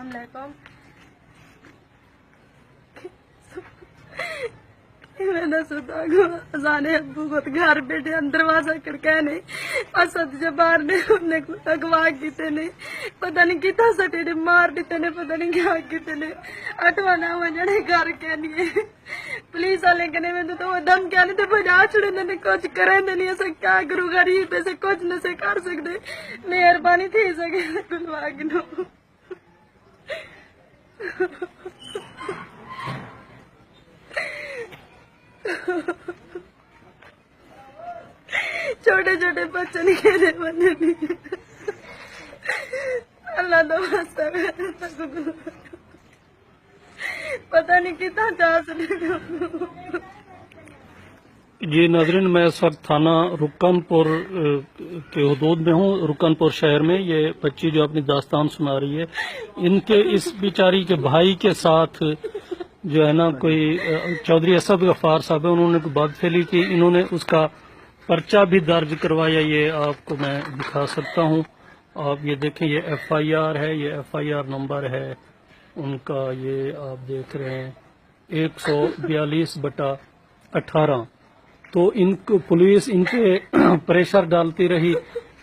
अस्सलाम वालेकुम। मैंने सुधा जाने अबू को घर बैठे दरवाजा खड़काया नहीं असद जबार ने उन्हें अगवा किते ने पता नहीं कितना सटे ने मार दिते ने पता नहीं क्या किते ने 8वां 9वां जने घर के नहीं पुलिस वाले कने में तो वो दम क्या नहीं तो बजा छड़े ने कुछ करे नहीं ऐसा क्या करूं गरीब पे से कुछ न से कर सकते मेहरबानी थी सके गुलवा गिनो छोटे छोटे बच्चे नहीं खेले बने नहीं अल्लाह तो वास्ता पता नहीं कितना चांस जी नाज़रीन, मैं इस वक्त थाना रुकनपुर के हदूद में हूँ, रुकनपुर शहर में। ये बच्ची जो अपनी दास्तान सुना रही है, इनके इस बेचारी के भाई के साथ जो है ना कोई चौधरी असद गफ्फार साहब है, उन्होंने कोई बात फैली की, इन्होंने उसका पर्चा भी दर्ज करवाया। ये आपको मैं दिखा सकता हूँ, आप ये देखें, ये FIR है, ये FIR नंबर है उनका, ये आप देख रहे हैं 142/18। तो इनको पुलिस इनके प्रेशर डालती रही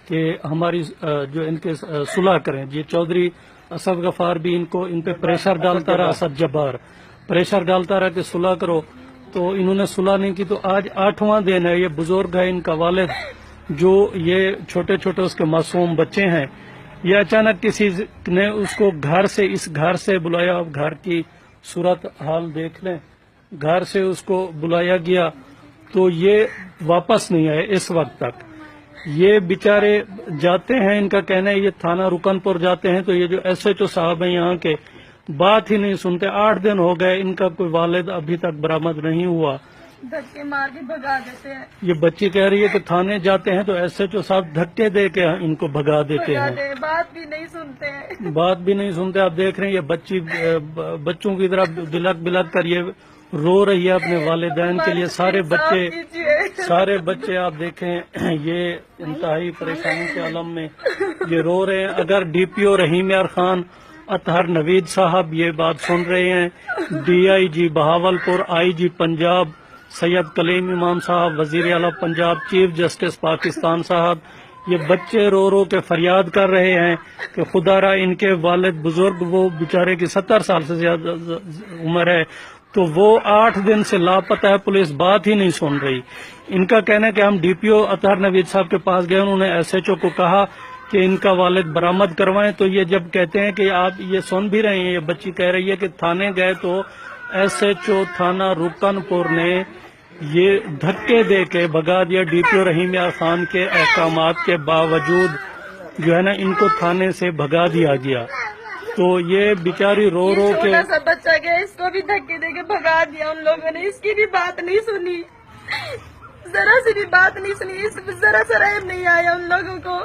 कि हमारी जो इनके सुलह करें। ये चौधरी असद गफ्फार भी इन पे प्रेशर डालता रहा, असद जब्बार प्रेशर डालता रहा कि सुलह करो, तो इन्होंने सुलह नहीं की। तो आज 8वां दिन है, ये बुजुर्ग है, इनका वालिद, जो ये छोटे छोटे उसके मासूम बच्चे हैं, ये अचानक किसी ने उसको इस घर से बुलाया। आप घर की सूरत हाल देख लें, घर से उसको बुलाया गया तो ये वापस नहीं आए इस वक्त तक। ये बेचारे जाते हैं, इनका कहना है ये थाना रुकनपुर जाते हैं तो ये जो SHO साहब हैं यहाँ के, बात ही नहीं सुनते। 8 दिन हो गए, इनका कोई वालिद अभी तक बरामद नहीं हुआ। धक्के मार के भगा देते हैं। ये बच्ची कह रही है कि थाने जाते हैं तो SHO साहब धक्के दे के इनको भगा देते हैं, बात भी नहीं सुनते हैं। बात भी नहीं सुनते। आप देख रहे हैं ये बच्ची बच्चों की तरफ बिलक बिलक कर ये रो रही है अपने वालिदैन के लिए। सारे बच्चे आप देखें, ये इंतहाई परेशानी के आलम में ये रो रहे हैं। अगर DPO रहीम यार खान अतहर नवीद साहब ये बात सुन रहे हैं, DIG बहावलपुर, IG पंजाब सैयद कलीम इमाम साहब, वजीर आला पंजाब, चीफ जस्टिस पाकिस्तान साहब, ये बच्चे रो रो के फरियाद कर रहे हैं कि खुदारा इनके वालिद बुजुर्ग, वो बेचारे की 70 साल से ज्यादा उम्र है, तो वो 8 दिन से लापता है, पुलिस बात ही नहीं सुन रही। इनका कहना है कि हम DPO अतहर नवीद साहब के पास गए, उन्होंने SHO को कहा कि इनका वालिद बरामद करवाएं। तो ये जब कहते हैं कि आप ये सुन भी रहे हैं, ये बच्ची कह रही है कि थाने गए तो SHO थाना रुकनपुर ने ये धक्के दे के भगा दिया। DPO रहीम यार खान के अहकामात के बावजूद जो है ना इनको थाने से भगा दिया गया। तो ये बेचारी रो रो के, छोटा सा बच्चा गया, इसको भी धक्के दे के भगा दिया उन लोगों ने। इसकी भी बात नहीं सुनी, जरा सी भी बात नहीं सुनी, जरा सा रहम नहीं आया उन लोगों को।